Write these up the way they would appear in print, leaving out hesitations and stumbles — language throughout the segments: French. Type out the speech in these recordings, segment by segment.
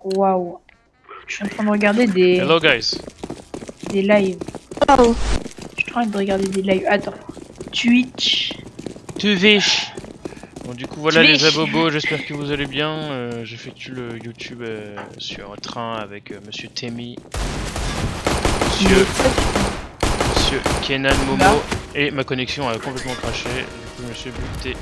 Waouh. Je suis en train de regarder des Hello guys. lives. Oh. Je suis en train de regarder des lives. Attends. Twitch. Twitch. Bon du coup voilà les Twitch. abobos, j'espère que vous allez bien. J'effectue le YouTube sur un train avec Monsieur Temi, Monsieur Kenan Momo, Là. et ma connexion a complètement craché, du coup je me suis buté.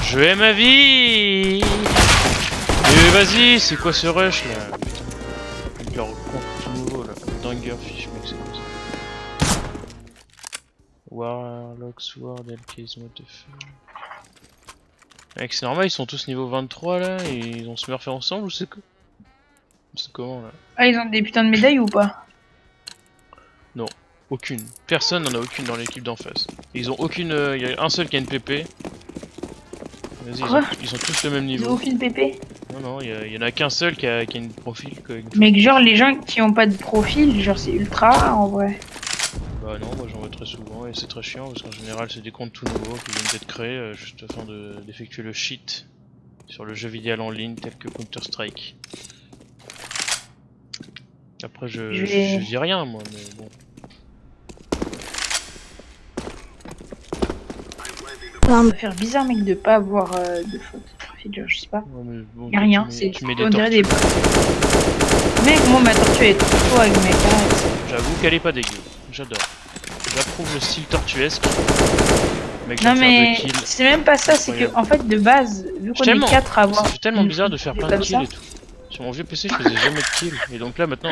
Je hais ma vie. Et vas-y, c'est quoi ce rush là? Putain, leur compte tout nouveau là, Dangerfish, mec, c'est quoi ça? Warlock Sword, Elcase, what the fuck? Mec, c'est normal, ils sont tous niveau 23 là, et ils ont smurfé ensemble ou c'est quoi? C'est comment là? Ah, ils ont des putains de médailles ou pas? Non, aucune. Personne n'en a aucune dans l'équipe d'en face. Et ils ont aucune. Il y a un seul qui a une PP. Vas-y, ils ont tous le même Ils ont niveau. aucune PP? Non, il y en a qu'un seul qui a une profil. Mec, genre les gens qui ont pas de profil, genre c'est ultra rare en vrai. Bah non, moi j'en vois très souvent et c'est très chiant parce qu'en général c'est des comptes tout nouveaux qui viennent d'être créés juste afin d'effectuer le cheat sur le jeu vidéo en ligne tel que Counter Strike. Après je dis rien moi, mais bon. Ça va faire bizarre mec de pas avoir de faute de profil, genre, je sais pas. Ouais, mais bon, Y'a rien, c'est on dirait des bugs. Mec, moi ma tortue est trop chaud avec mec. J'avoue qu'elle est pas dégueu, j'adore. J'approuve le style tortuesque. Mec, Non mais c'est même pas ça, c'est que en fait de base, vu qu'on est 4 à avoir. C'est tellement bizarre de faire plein de kills et tout. Sur mon vieux PC je faisais jamais de kills et donc là maintenant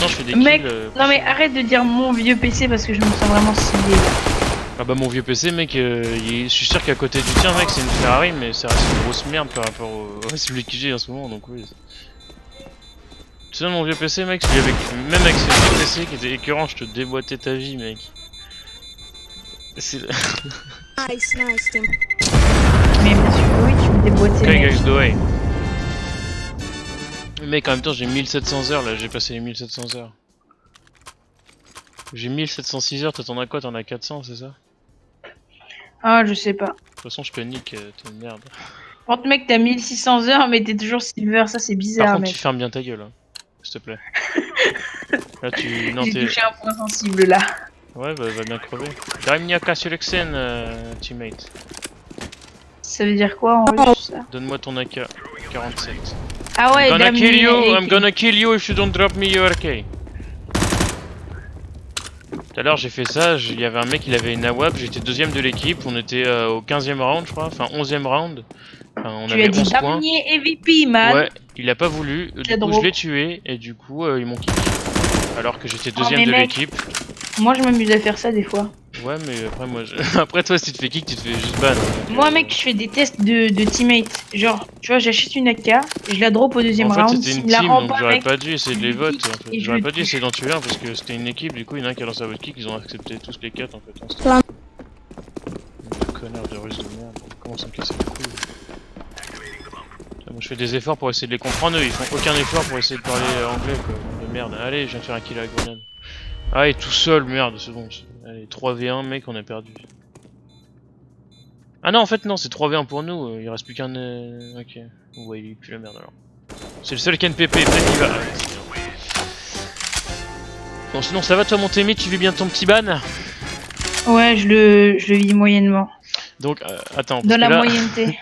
je fais des mec, kills. non mais arrête de dire mon vieux PC parce que je me sens vraiment ciblé. Ah bah mon vieux PC mec, je suis sûr qu'à côté du tien mec c'est une Ferrari mais ça reste une grosse merde par rapport au celui que j'ai en ce moment donc oui. Tu sais mon vieux PC mec, celui avec, même avec ce vieux PC qui était écœurant je te déboîtais ta vie mec. C'est... Nice, nice, Tim. Mais bien sûr, oui, tu me déboîtais. Ok guys, go away. Mec en même temps j'ai 1700 heures là, j'ai passé les 1700 heures. J'ai 1706 heures, toi t'en as quoi? T'en as 400 c'est ça? Ah je sais pas. De toute façon je te nique, t'es une merde. Par contre mec t'as 1600 heures mais t'es toujours silver, ça c'est bizarre. Par contre mec. tu fermes bien ta gueule hein, s'il te plaît. Là tu... Non, j'ai touché un point sensible là. Ouais bah va bien crever. Daimniaka Sulexen teammate. Ça veut dire quoi en russe ça? Donne-moi ton AK 47. Ah ouais, I'm gonna kill you if you don't drop me your AK. Tout à l'heure j'ai fait ça, il y avait un mec il avait une AWAP, j'étais deuxième de l'équipe, on était au 15e round je crois, enfin 11e round. Enfin, on avait 11 points. EVP man. Ouais, il a pas voulu, du coup je l'ai tué et du coup ils m'ont kick. Alors que j'étais deuxième de l'équipe. Moi je m'amuse à faire ça des fois. Ouais mais après moi après toi si tu te fais kick tu te fais juste ban. Moi mec je fais des tests de teammates. Genre tu vois j'achète une AK, je la drop au deuxième round. En fait c'était une team donc j'aurais pas dû essayer de les votes en fait. J'aurais pas dû essayer d'en tuer un parce que c'était une équipe, du coup il y en a un qui a lancé un vote kick, ils ont accepté tous les 4 en fait. Connard de russe de merde, comment ça me casser les couilles. Moi je fais des efforts pour essayer de les comprendre, eux ils font aucun effort pour essayer de parler anglais quoi, de merde. Allez je viens de faire un kill à la grenade. Ah et tout seul, merde c'est bon. Allez 3v1 mec on a perdu. Ah non en fait non c'est 3v1 pour nous, il reste plus qu'un... Ok, ouais il est plus la merde alors. C'est le seul qui a une PP, peut-être qu'il va... Bon sinon ça va toi mon Témi, tu vis bien ton petit ban? Ouais je le vis moyennement. Donc attends, parce dans la là, moyenneté.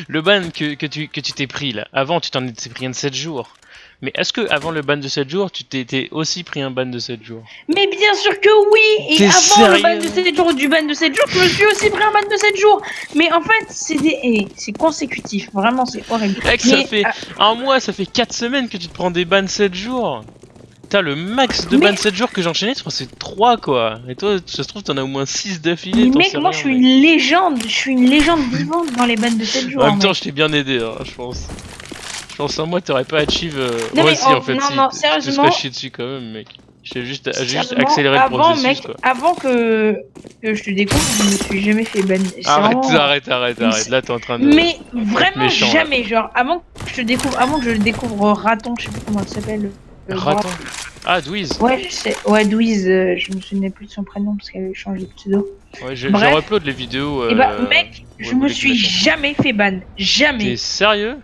Le ban que tu t'es pris là, avant tu t'en étais pris un de 7 jours. Mais est-ce que avant le ban de 7 jours, tu t'étais aussi pris un ban de 7 jours? Mais bien sûr que oui. Et avant le ban de 7 jours, du ban de 7 jours, je me suis aussi pris un ban de 7 jours. Mais en fait, c'est consécutif. Vraiment, c'est horrible. Mec, ça fait un mois, ça fait 4 semaines que tu te prends des bans 7 jours. Putain, le max de ban 7 jours que j'ai enchaîné, je crois c'est 3 quoi. Et toi, ça se trouve, t'en as au moins 6 d'affilée. Mais mec, moi je suis une légende. Je suis une légende vivante dans les bans de 7 jours. En même temps, je t'ai bien aidé, hein, je pense. Je pense en moi t'aurais pas achieve. Moi aussi en fait, non, si. sérieusement. Tu te fais chier dessus quand même, mec. J'ai juste accéléré le processus mec, quoi. Avant que je te découvre, je me suis jamais fait ban. Arrête. Là t'es en train de. Mais vraiment méchant, jamais. Là. Genre avant que je te découvre, avant que je le découvre Raton, je sais plus comment il s'appelle. Raton. Ah Dweez. Ouais je sais. Ouais Dweez, je me souvenais plus de son prénom parce qu'elle avait changé de pseudo. Ouais je upload les vidéos. Et bah mec, je me suis jamais fait ban. Jamais. T'es sérieux?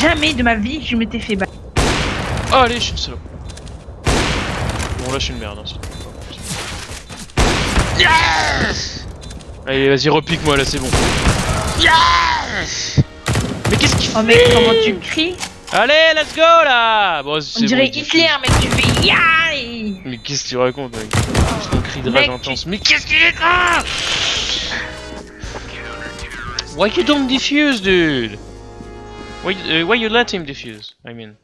Jamais de ma vie je m'étais fait battre. Oh, allez, je suis une salope. Bon, là, je suis une merde. Hein, yes. Allez, vas-y, repique-moi, là, c'est bon. Yes. Mais qu'est-ce qu'il fait? Oh mec, comment tu cries? Allez, let's go, là. Bon, On dirait Hitler, mec, tu fais ya. Mais qu'est-ce que tu racontes, mec? Juste un cri de rage intense. Mais qu'est-ce qu'il est grave? Why you don't defuse, dude? Why you let him defuse? I mean.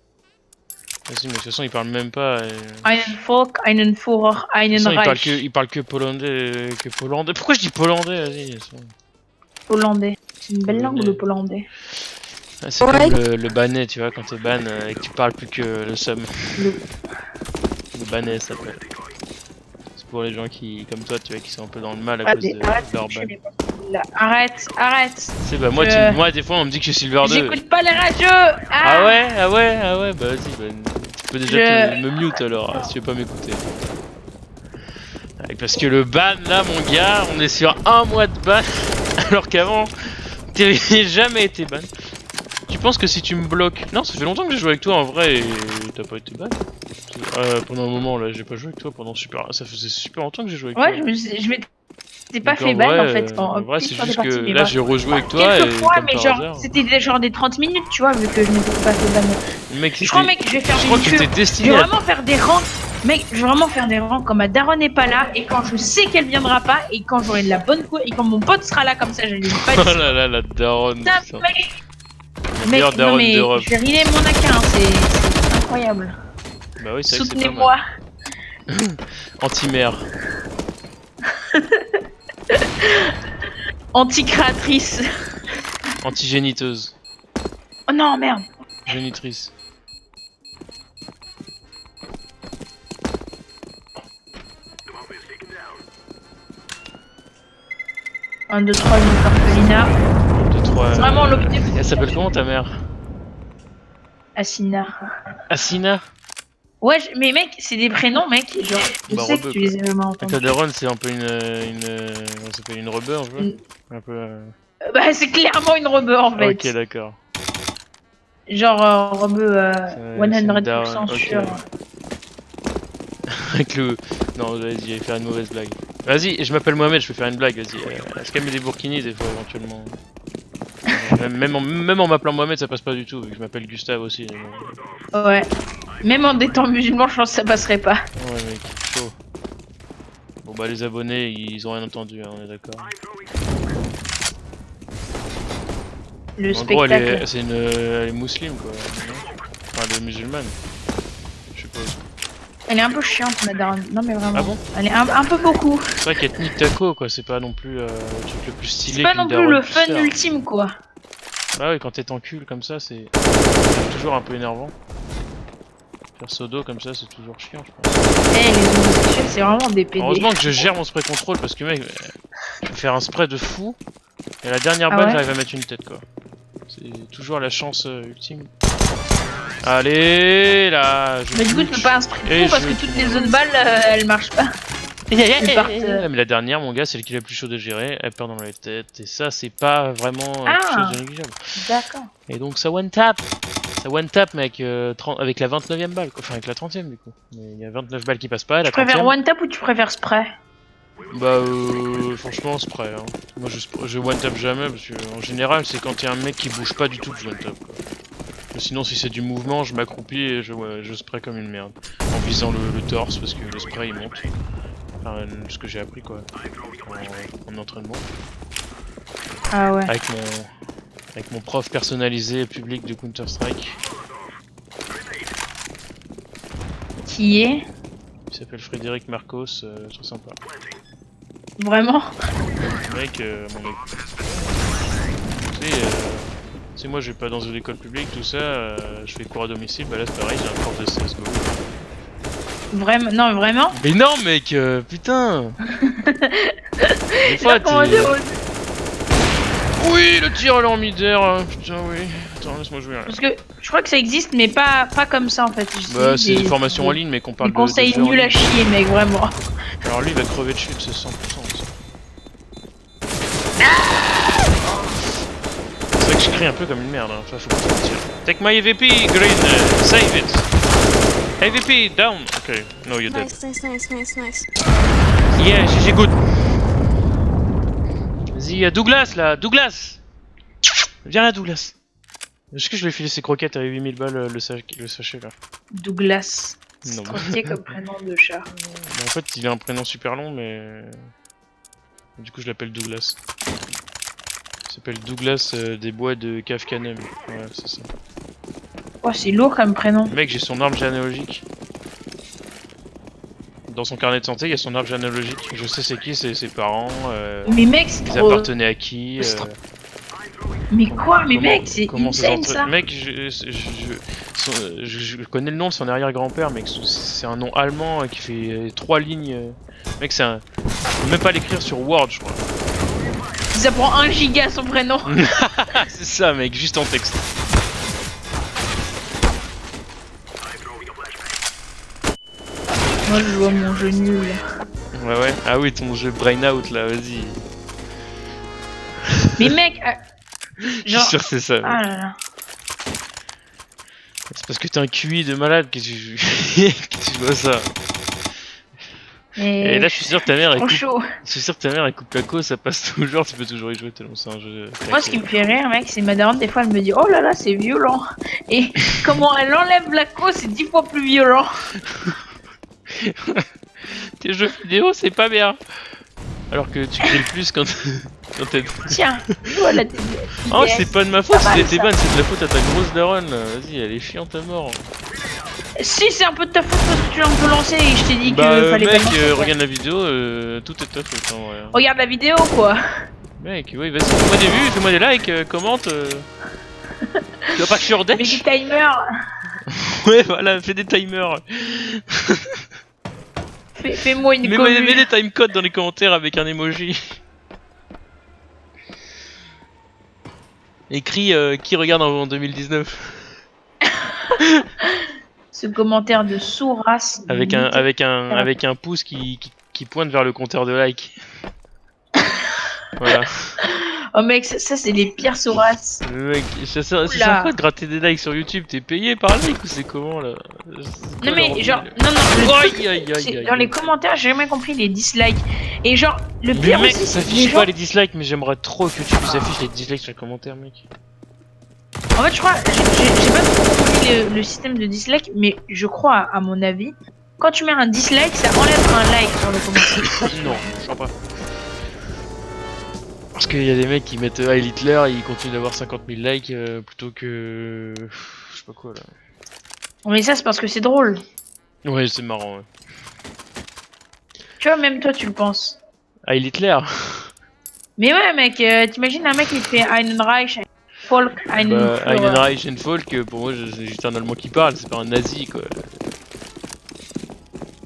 Vas-y, mais de toute façon, il parle même pas. Einen Volk, einen Führer, einen Reich. Il parle que polonais, Pourquoi je dis polonais? Vas-y. Pollandais. C'est une belle langue, le pollandais. Ah, c'est comme le banais, tu vois, quand t'es ban et que tu parles plus que le sum. Le banais, ça s'appelle. C'est pour les gens qui, comme toi, tu vois, qui sont un peu dans le mal à cause de leur ban. Arrête. C'est bah moi, moi, des fois, on me dit que je suis Silver 2. J'écoute pas les radios. Ah ouais, bah vas-y, bah, tu peux déjà me mute alors, si tu veux pas m'écouter. Parce que le ban, là, mon gars, on est sur 1 mois de ban, alors qu'avant, t'avais jamais été ban. Tu penses que si tu me bloques... Non, ça fait longtemps que j'ai joué avec toi en vrai et t'as pas été ban. Pendant un moment là, j'ai pas joué avec toi pendant super... Ça faisait super longtemps que j'ai joué avec toi. Ouais, je m'étais pas fait ban en fait. En vrai, c'est juste que là j'ai rejoué avec toi et fois, comme mais par genre, hasard... c'était genre des 30 minutes, tu vois, vu que je m'étais pas fait ban. Mec, je crois, mec, je vais faire des que t'es destiné je vais vraiment faire des rangs. Mec, je vais vraiment faire des rangs quand ma daronne n'est pas là et quand je sais qu'elle viendra pas et quand j'aurai de la bonne couille et quand mon pote sera là comme ça, je lui pas Oh là là, la daronne. Mec, non mais je vais riler mon AK, hein, c'est incroyable. Bah oui, c'est soutenez-moi. Anti-mère. Anti-créatrice. Anti-géniteuse. Oh non, merde. Génitrice. Un, 2, 3, une orphelinat. 2, 3. Vraiment l'optique. Elle s'appelle comment ta mère? Asina. Asina? Ouais, mais mec, c'est des prénoms, mec. Genre, je sais que tu les as vraiment entendus. Ta daronne, c'est un peu on s'appelle une rebeu, un peu. Un peu. Bah, c'est clairement une rebeu en fait. Ok, d'accord. Genre, rebeu 100% sûr. Avec le. Non, vas-y, je vais faire une mauvaise blague. Vas-y, je m'appelle Mohamed, je peux faire une blague, vas-y. Est-ce qu'elle met des burkinis des fois éventuellement? Même en m'appelant Mohamed, ça passe pas du tout, vu que je m'appelle Gustave aussi. Ouais. Même en étant musulman, je pense que ça passerait pas. Ouais, mec, chaud. Bon, bah, les abonnés, ils ont rien entendu, hein, on est d'accord. Le en spectacle. gros, elle est musulmane, quoi. Enfin, elle est musulmane. Je suppose. Elle est un peu chiante, ma daronne. Non, mais vraiment. Ah bon? Elle est un peu beaucoup. C'est vrai qu'elle te nique taco, quoi. C'est pas non plus le truc le plus stylé. C'est pas non plus le fun ultime, quoi. Ah ouais, quand t'es en cul comme ça, c'est toujours un peu énervant. Faire sodo comme ça, c'est toujours chiant, je pense. Eh, les homosexuels, c'est vraiment des PD. Heureusement que je gère mon spray contrôle parce que, mec, je vais faire un spray de fou. Et à la dernière balle, j'arrive à mettre une tête, quoi. C'est toujours la chance ultime. Allez, là. Mais du coup, tu peux pas un spray de fou parce que toutes les autres balles, elles marchent pas. Mais la dernière, mon gars, c'est le qui est la plus chaude à gérer. Elle perd dans la tête. Et ça, c'est pas vraiment quelque chose de négligeable. D'accord. Et donc, ça one tap. Ça one tap, mec, avec la 29ème balle. Enfin, avec la 30ème, du coup. Mais il y a 29 balles qui passent pas. Tu préfères one tap ou tu préfères spray? Bah, franchement, spray. Hein. Moi, je one tap jamais. Parce que, en général, c'est quand il y a un mec qui bouge pas du tout que je one tap, quoi. Mais sinon, si c'est du mouvement, je m'accroupis et je spray comme une merde. En visant le torse, parce que le spray il monte. Enfin, ce que j'ai appris quoi en entraînement. Ah ouais. Avec mon prof personnalisé public de Counter Strike. Qui est? Il s'appelle Frédéric Marcos, très sympa. Vraiment? Mec, mon mec. Tu sais, moi je vais pas dans une école publique, tout ça, je fais cours à domicile, bah là c'est pareil, j'ai un prof de CSGO. Vraiment? Non, vraiment? Mais non, mec, putain! Des fois, t'es... Oui, le tir à l'ormidaire, putain, oui. Attends, laisse-moi jouer. Parce que je crois que ça existe, mais pas comme ça en fait. Bah, c'est des formations en ligne, mais qu'on parle de. Conseils nuls à chier, mec, vraiment. Alors lui, il va crever de chute, c'est 100%. C'est Mec, je crie un peu comme une merde, hein. Enfin, faut pas se mentir. Take my EVP, Green, save it. EVP, down. Ok, no, you're dead. Nice. Yeah, GG good. Vas-y, Douglas là, Douglas. Viens là, Douglas. Est-ce que je lui ai filé ses croquettes à 8000 balles le sachet là? Douglas. C'est Non. trop stylé comme prénom de chat. En fait, il a un prénom super long, mais du coup, je l'appelle Douglas. Il s'appelle Douglas des bois de Kafkanem. Ouais, c'est ça. Oh, c'est lourd comme prénom. Mec, j'ai son arbre généalogique. Dans son carnet de santé, il y a son arbre généalogique. Je sais c'est qui, c'est ses parents. Mais mec, c'est Ils trop... appartenaient à qui. Mais quoi? Mais comment- mec, c'est comment ces insane entre- ça. Mec, je connais le nom de son arrière-grand-père, mec. C'est un nom allemand qui fait 3 lignes. Mec, c'est un. Faut même pas l'écrire sur Word, je crois. Ça prend 1 giga son prénom. C'est ça, mec, juste en texte. Moi, je vois mon jeu nul. Ouais. Ah oui, ton jeu Brain Out là, vas-y. Mais mec, Je suis genre... sûr que c'est ça. Mec. Ah là là. C'est parce que t'es un QI de malade que tu, que tu vois ça. Et là, je suis sûr que ta mère trop écoute. chaud. Je suis sûr que ta mère écoute Paco, ça passe toujours, tu peux toujours y jouer tellement c'est un jeu. Moi, ce qui me fait rire, mec, c'est ma daronne, des fois, elle me dit oh là là, c'est violent. Et comment elle enlève la cause, c'est 10 fois plus violent. Tes jeux vidéo, c'est pas bien. Alors que tu cries le plus quand t'es. Tiens, voilà tes Oh, c'est pas de ma faute Pas mal, si t'étais ça. bonne, c'est de la faute à ta grosse daronne là. Vas-y, elle est chiante à mort. Si, c'est un peu de ta faute parce que tu l'as un peu lancé et je t'ai dit Bah, que fallait mec, pas lancer, quoi. regarde la vidéo, tout est de ta faute en vrai. Regarde la vidéo, quoi. Mec, oui, vas-y, fais-moi des vues, fais-moi des likes, commente. Tu vois pas que je suis hors deck? Mets des timers. Ouais, voilà, fais des timers. Fais-moi une Mets commune. des timecodes dans les commentaires avec un emoji. Écris qui regarde en 2019. Ce commentaire de sourasse. Avec un pouce qui pointe vers le compteur de like. Voilà. Oh mec, ça c'est les pires sourasses. Mec, ça sert Oula. pas de gratter des likes sur YouTube, t'es payé par like ou c'est comment là? Non mais genre, non, le truc, Aïe, aïe, aïe, c'est aïe, dans les aïe. commentaires, j'ai jamais compris les dislikes. Et genre, le Mais pire mec, aussi, ça c'est que les affiche gens... pas les dislikes, mais j'aimerais trop que tu nous affiches les dislikes sur les commentaires, mec. En fait, je crois, j'ai pas trop compris le système de dislike, mais je crois, à mon avis, quand tu mets un dislike, ça enlève un like dans le commentaire. Non, je crois pas. Parce qu'il y a des mecs qui mettent Heil Hitler et ils continuent d'avoir 50 000 likes plutôt que. Je sais pas quoi là. Mais ça, c'est parce que c'est drôle. Ouais, c'est marrant, ouais. Tu vois, même toi, tu le penses. Heil Hitler. Mais ouais, mec, t'imagines un mec qui fait Einen Reich, Einen Volk, Einen Bah, Führer. Einen Reich and Volk, pour moi, c'est juste un Allemand qui parle, c'est pas un nazi quoi.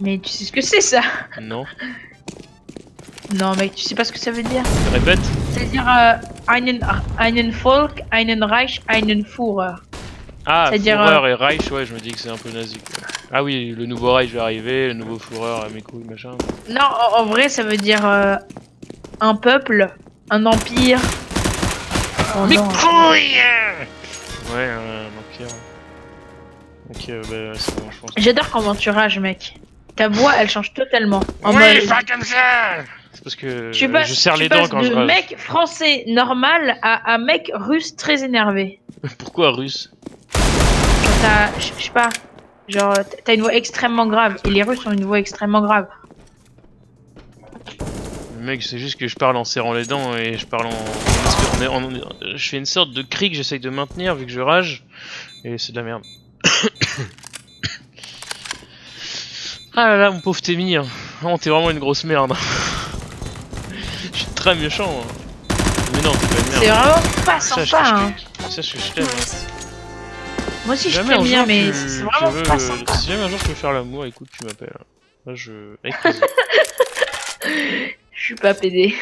Mais tu sais ce que c'est ça? Non. Non, mec, tu sais pas ce que ça veut dire? Répète. C'est-à-dire einen Volk, einen Reich, einen Führer. Ah, C'est-à-dire, Führer et Reich, ouais, je me dis que c'est un peu nazi quoi. Ah oui, le nouveau Reich va arriver, le nouveau Führer à mes couilles, machin. Non, en vrai, ça veut dire un peuple, un empire. Oh, Mes non. couilles. Ouais, un empire. Ok, bah c'est bon, je pense. J'adore comment tu rages, mec. Ta voix, elle change totalement. En Ouais, mode, pas comme ça. C'est parce que tu passes, je serre tu les dents passes quand de je rage. mec français normal à mec russe très énervé. Pourquoi russe? Genre, je sais pas, genre, t'as une voix extrêmement grave. Et les Russes ont une voix extrêmement grave. Mec, c'est juste que je parle en serrant les dents et je parle je fais une sorte de cri que j'essaye de maintenir vu que je rage et c'est de la merde. Ah là là, mon pauvre Témi, hein. Oh, t'es vraiment une grosse merde. Je suis très méchant. Hein. Mais non, t'es pas une merde. C'est vraiment pas Sache sympa, que hein. Sache que je t'aime. Hein. Nice. Moi aussi, je Jamais t'aime un bien, jour mais tu- c'est tu vraiment veux, pas sympa. Si jamais un jour tu veux faire l'amour, écoute, tu m'appelles. Là, avec plaisir. Je suis pas pédé.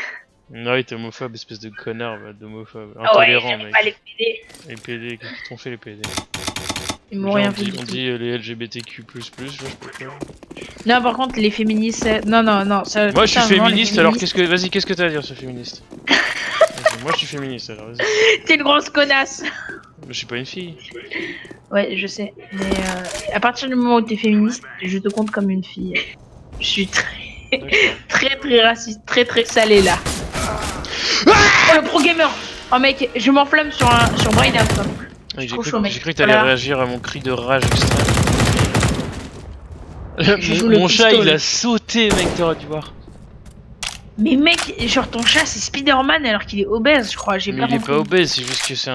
Non, oui, t'es homophobe, espèce de connard, va, d'homophobe. Ah ouais, Intolérant, j'aime mec. pas les pédés. Les PD, qu'est-ce qu'ils t'ont fait les PD? Ils m'ont Genre, rien on fait dit, du on tout. dit les LGBTQ+, je sais pas quoi. Non, par contre, les féministes, non, ça, Moi je suis putain, vraiment, les féministe, alors féministes- qu'est-ce que t'as à dire sur féministe? Vas-y, Moi je suis féministe alors vas-y. T'es une grosse connasse. Je suis pas une fille. Ouais, je sais. Mais à partir du moment où t'es féministe, je te compte comme une fille. Je suis D'accord. très raciste, très salé là. Oh le pro gamer. Oh mec, je m'enflamme sur Brainard. J'ai Trop cru, chaud, mec. j'ai cru que t'allais Voilà. réagir à mon cri de rage extrême. Je joue Mon, le mon chat pistolet. il a sauté mec, t'aurais dû voir. Mais mec, genre ton chat c'est Spider-Man alors qu'il est obèse, je crois. J'ai Mais pas il est compris. pas obèse, c'est juste que c'est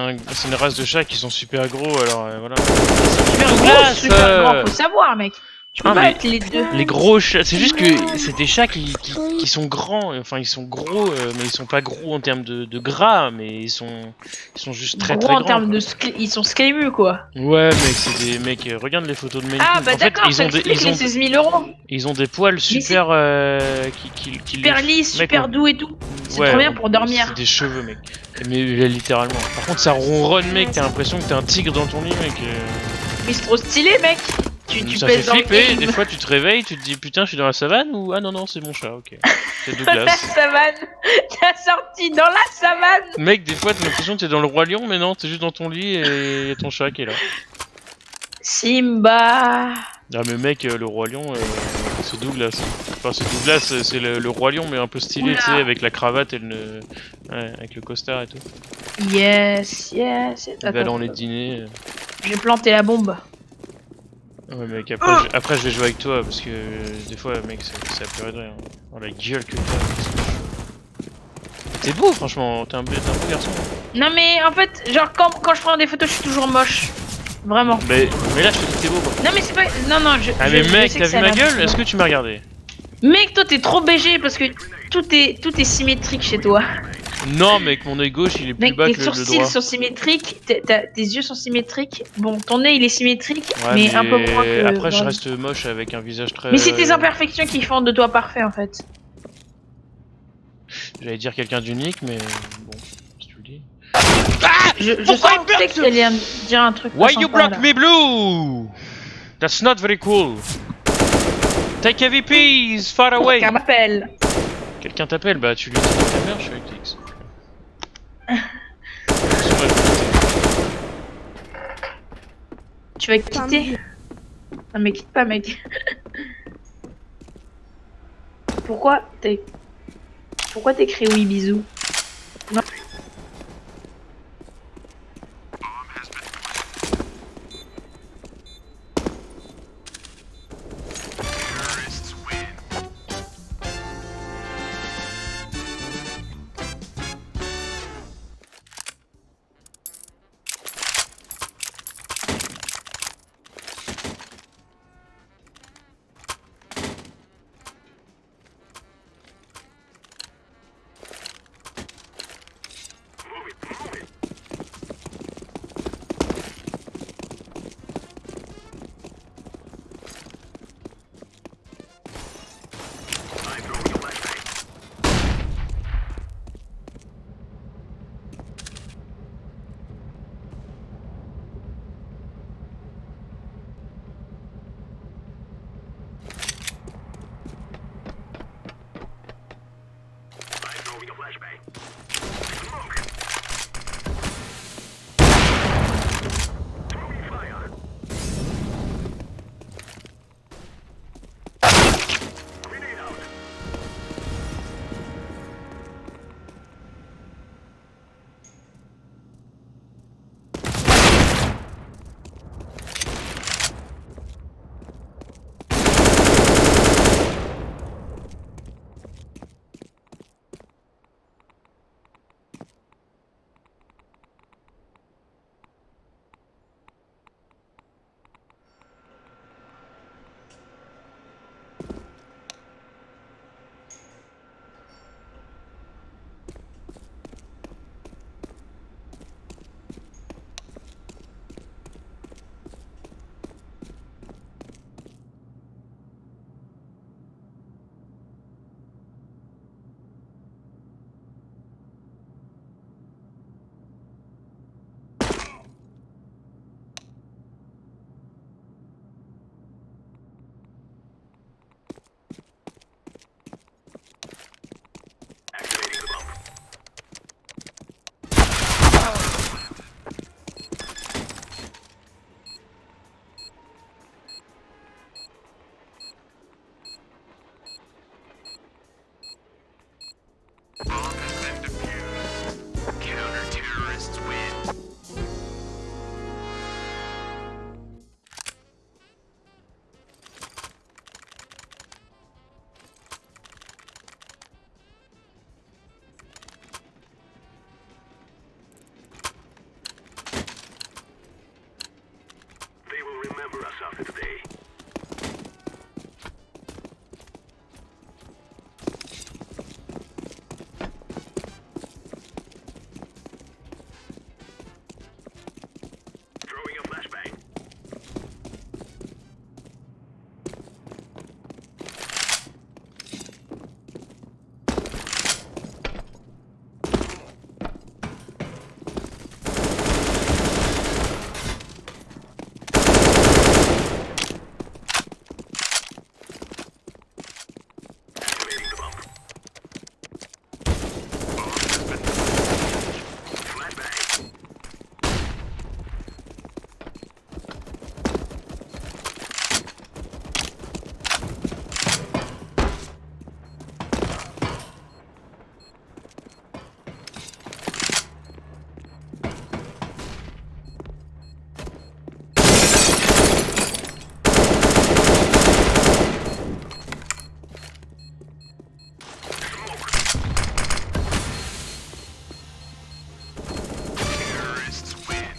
une race de chats qui sont super gros alors voilà. Super gros, Douglas, super grand, faut savoir, mec. Tu peux Ah, pas mais être les deux. Les gros chats, c'est juste que c'est des chats qui sont grands, enfin ils sont gros, mais ils sont pas gros en termes de gras, mais ils sont juste très Gros très en grands. termes quoi. de ils sont sclémus quoi. Ouais, mec, c'est des mecs. Regarde les photos de Maine Ah Coon. bah En fait, d'accord, ça explique les 16 000 euros. ils ont des poils super qui Super les- lisse, mec, super doux et tout. C'est ouais, trop bien pour dormir. C'est des cheveux, mec. Mais littéralement. Par contre, ça ronronne, mec. T'as l'impression que t'es un tigre dans ton lit, mec. Mais c'est trop stylé, mec. Tu Ça fait pèses dans le flipper. game. Des fois, tu te réveilles, tu te dis putain, je suis dans la savane ou ah non non, c'est mon chat. Ok. C'est La Douglas. savane. T'as sorti dans la savane. Mec, des fois, t'as l'impression que t'es dans le roi lion, mais non, t'es juste dans ton lit et y a ton chat qui est là. Simba. Ah mais mec, le roi lion, c'est Douglas. Enfin c'est Douglas, c'est le roi lion mais un peu stylé, Oula. tu sais, avec la cravate et le... Ouais, avec le costard et tout. Yes. Il va Attends, dans les dîners. j'ai planté la bombe. Ouais mec, après, après je vais jouer avec toi parce que des fois mec, ça pleurer de rire. Hein. Oh la gueule que t'as. T'es beau franchement, t'es un beau garçon. Non mais en fait, genre quand je prends des photos, je suis toujours moche. Vraiment. Mais là je te dis que t'es beau quoi. Non mais c'est pas... Non, Ah je mais sais mec, que t'as ça vu ma va. gueule? Est-ce que tu m'as regardé? Mec, toi t'es trop BG parce que tout est symétrique chez toi. Non mec, mon œil gauche il est plus Mec, bas tes que le sourcils droit. sont symétriques, tes yeux sont symétriques. Bon, ton nez il est symétrique, Ouais, mais un peu moins que... après je dans- reste moche avec un visage très... Mais c'est tes imperfections qui font de toi parfait en fait. J'allais dire quelqu'un d'unique, mais bon, si tu le dis. Je Pourquoi il sentais que meurt, t'allais dire un truc. Why pas you sympa, block là. me blue? That's not very cool. Take AVPs far away. Quelqu'un m'appelle. Quelqu'un t'appelle, bah tu lui dis ta mère, je suis avec X. Tu vas quitter? Non mais quitte pas mec. Pourquoi t'écris oui bisous? Non.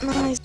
Nice.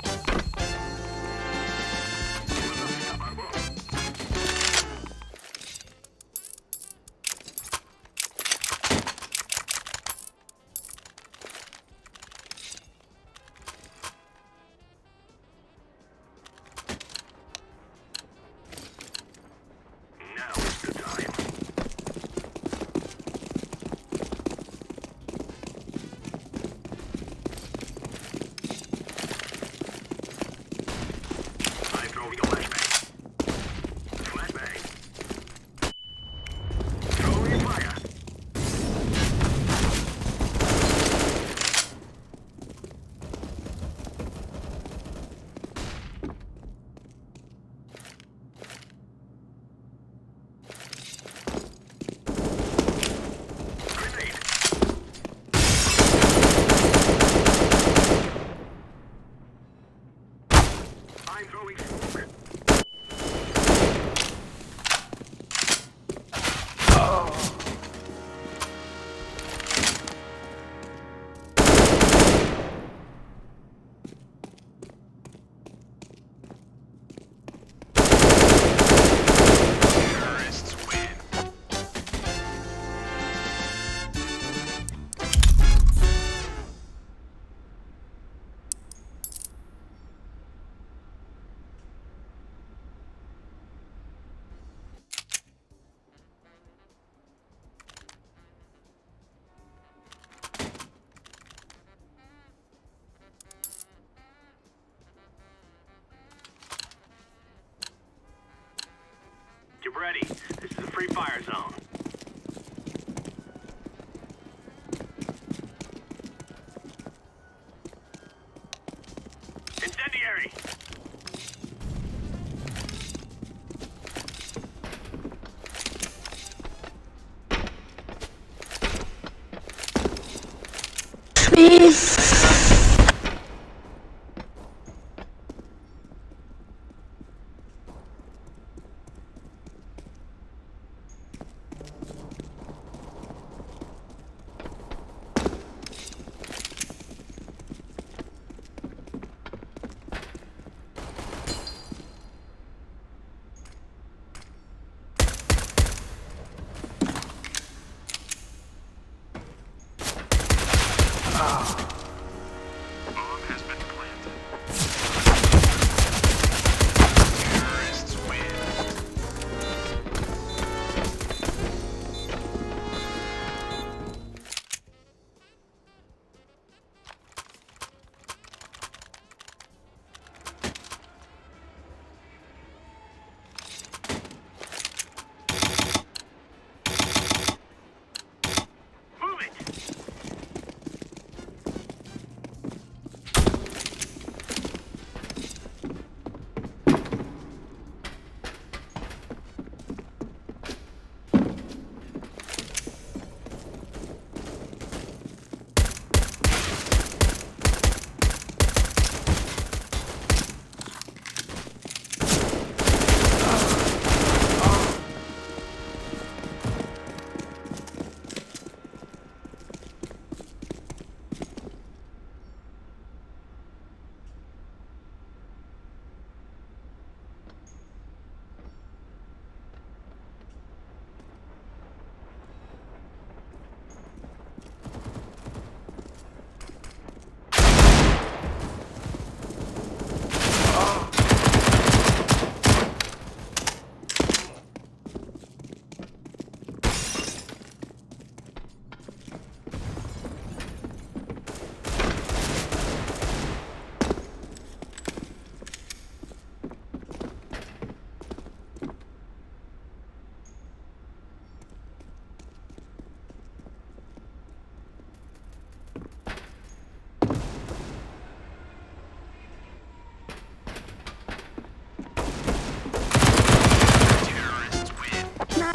Get ready. This is a free fire zone. Incendiary! Please.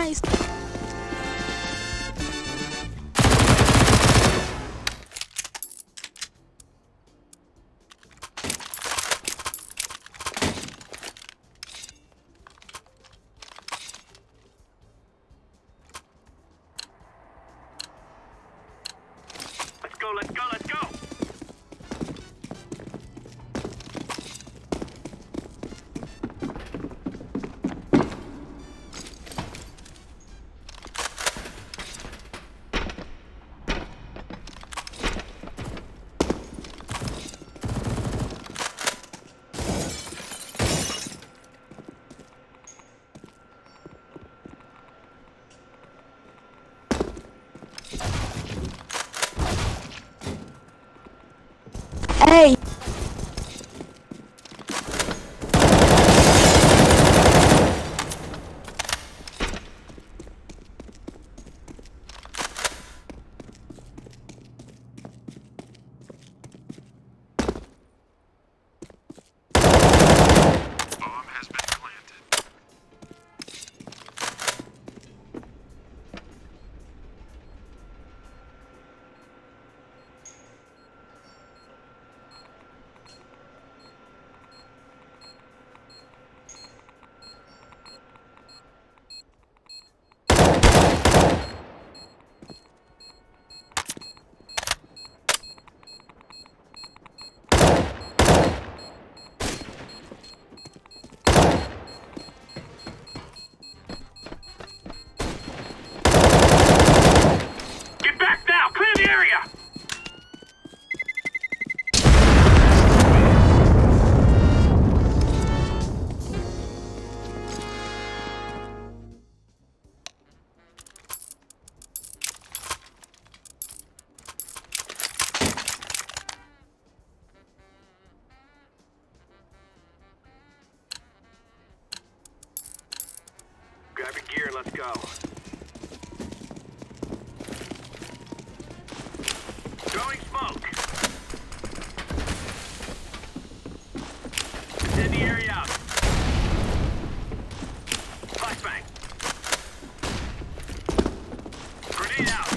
Nice. Let's go, let's go, let's go! Hey. Bomb has been planted. Get back now! Clear the area! Grab your gear, let's go. Throwing smoke. Send the area out. Flashbang. Grenade out.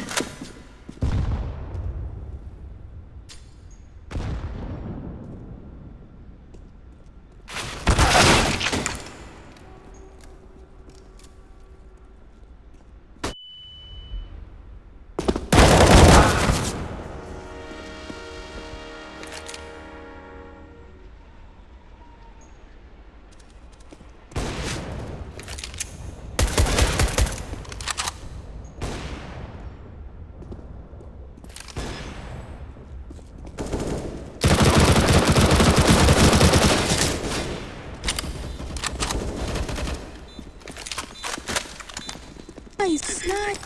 Nice. Nice.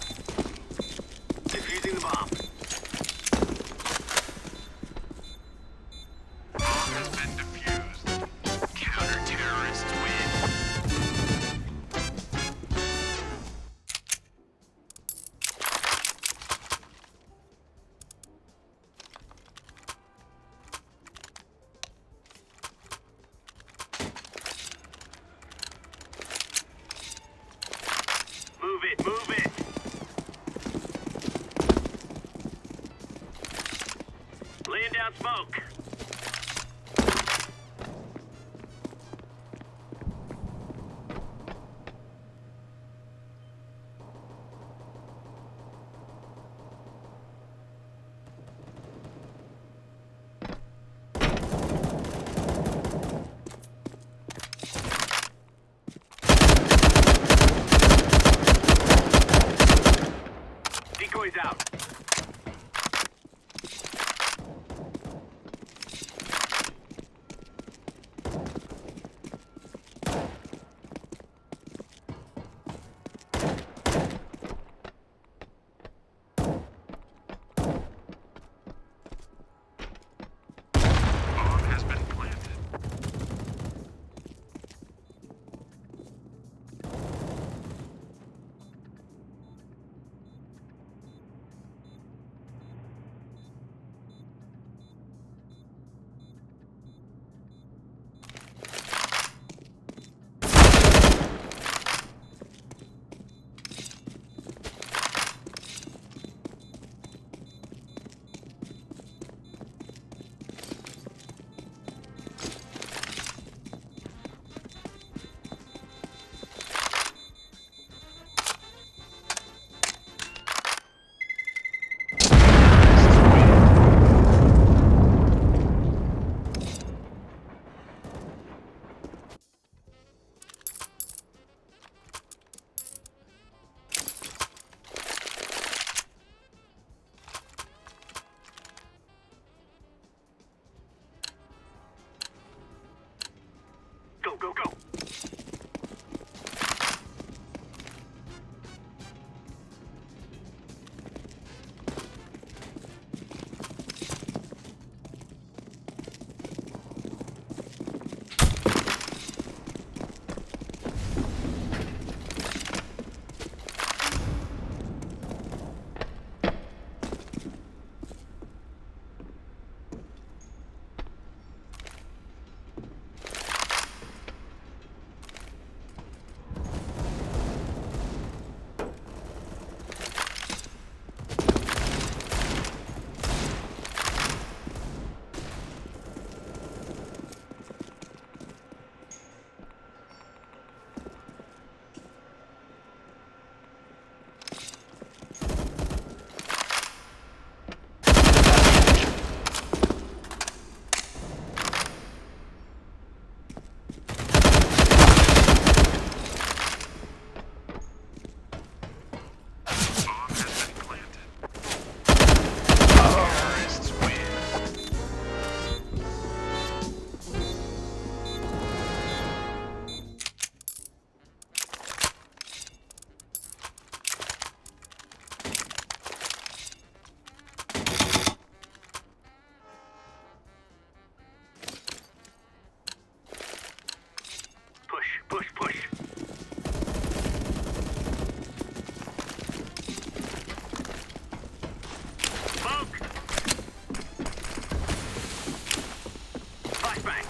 Defusing the bomb. Bomb has been defused. Counter-terrorists win. Move it, move it! Laying down smoke. Decoys out. Go, go, go. Push, push. Smoke. Flashbang.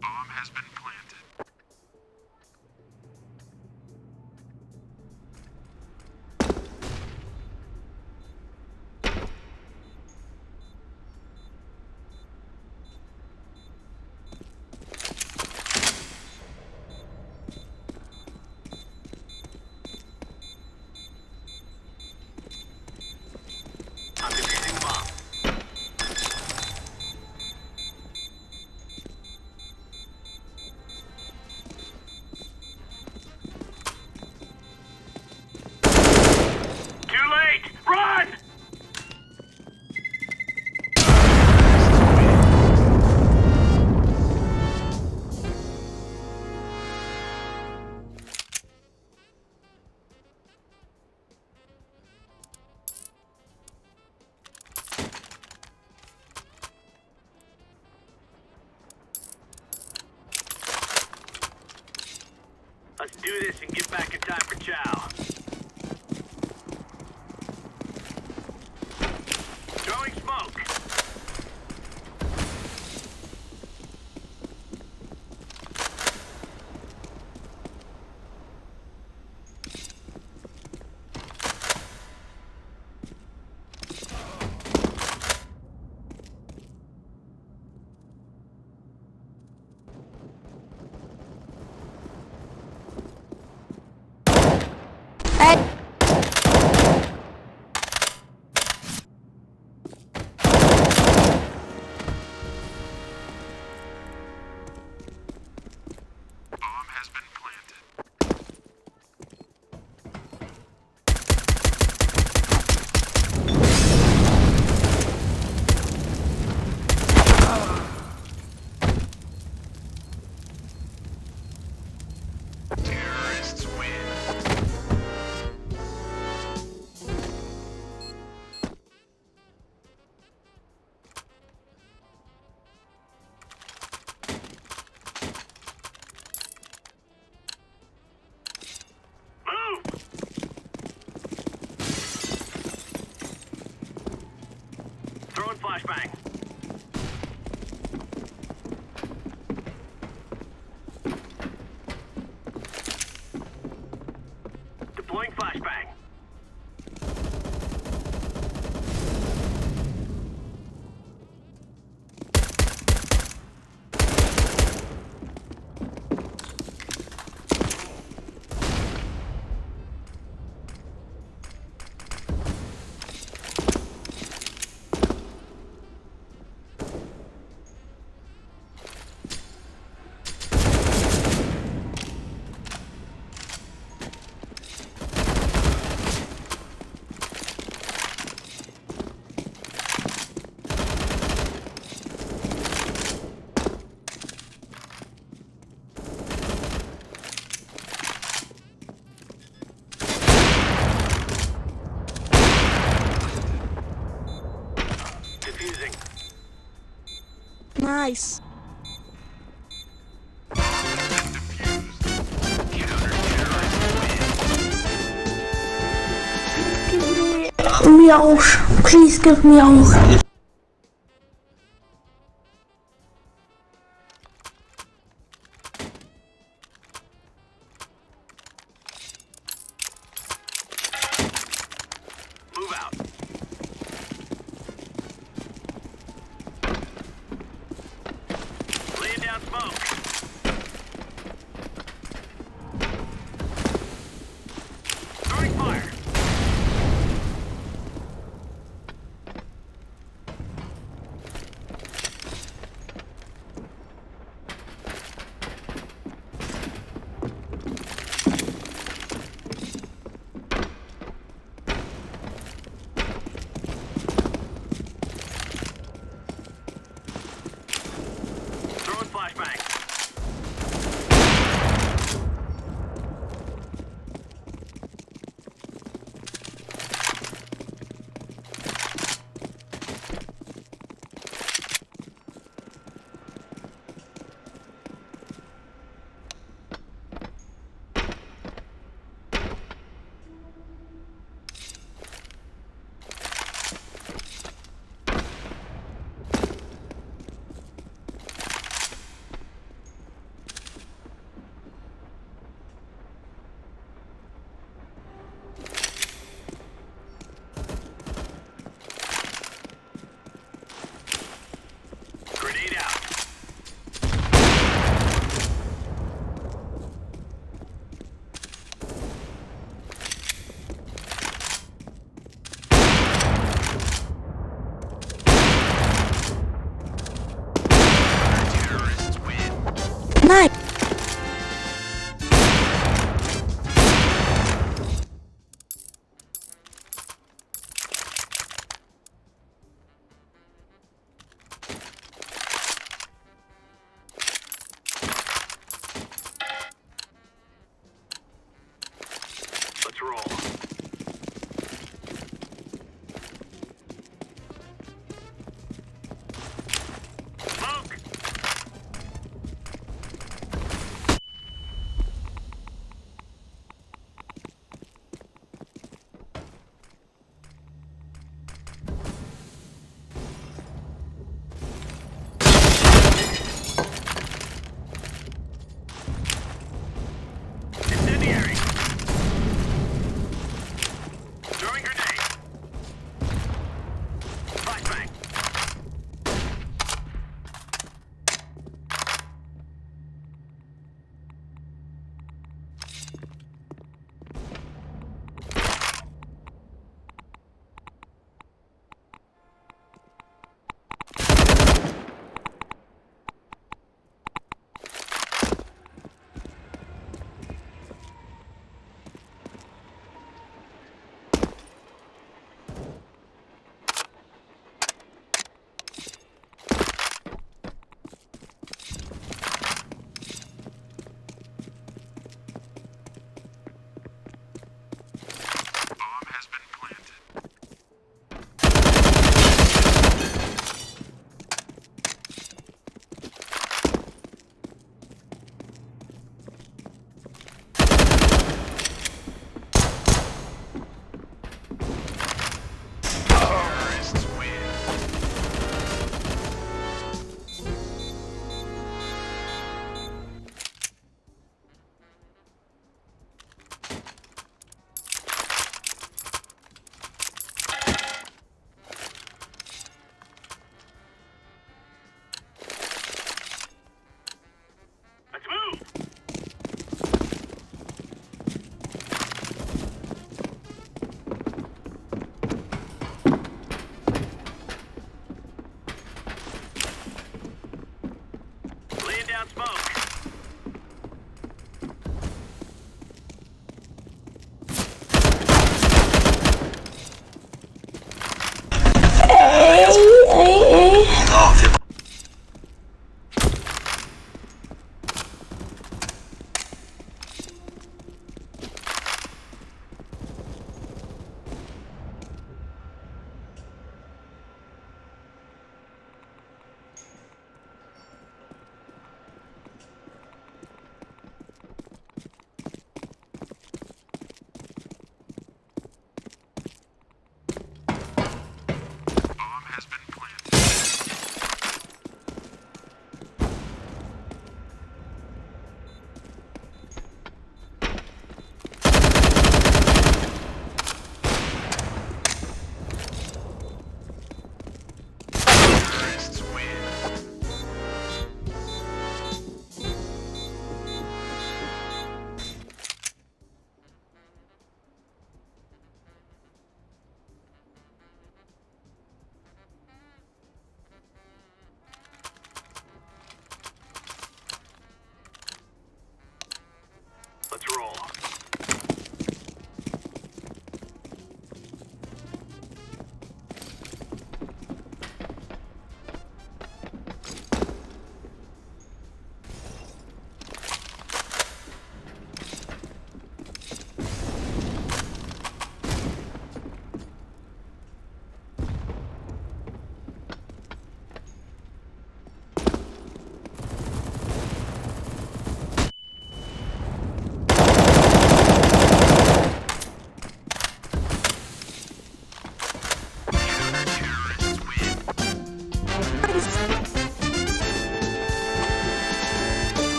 Bomb has been planted. I'm defusing bomb. flashbang. Deploying flashbang. Defusing. Nice. Miausz, please give me Miausz. Move out. Laying down smoke. Throwing fire.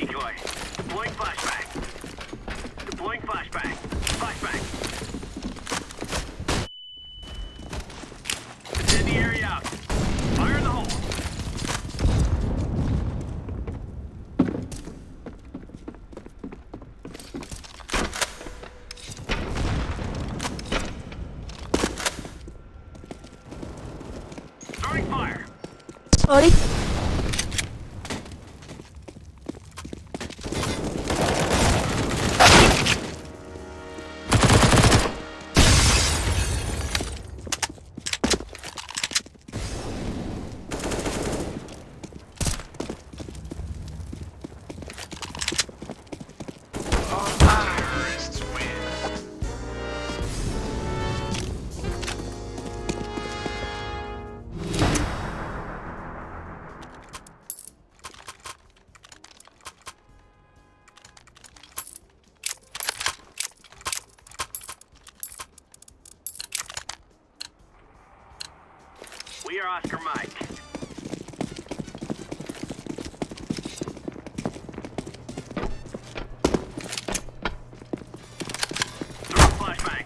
decoy. Deploying flashbang. Deploying flashbang. Flashbang. Incendiary out. Fire in the hole. Throwing fire. Sorry. We are Oscar Mike. Throw a flashbang.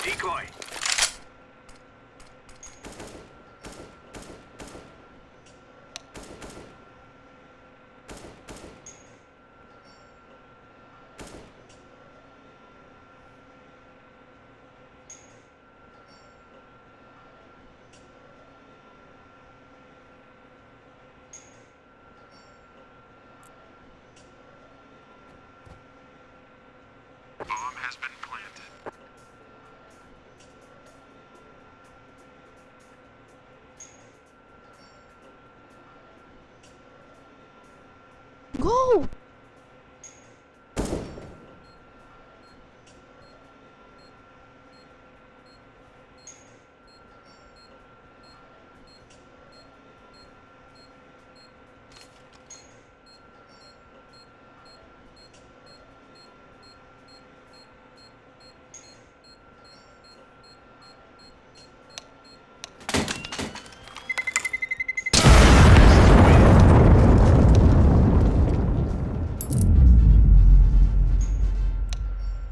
Decoy. Bomb has been planted. Go!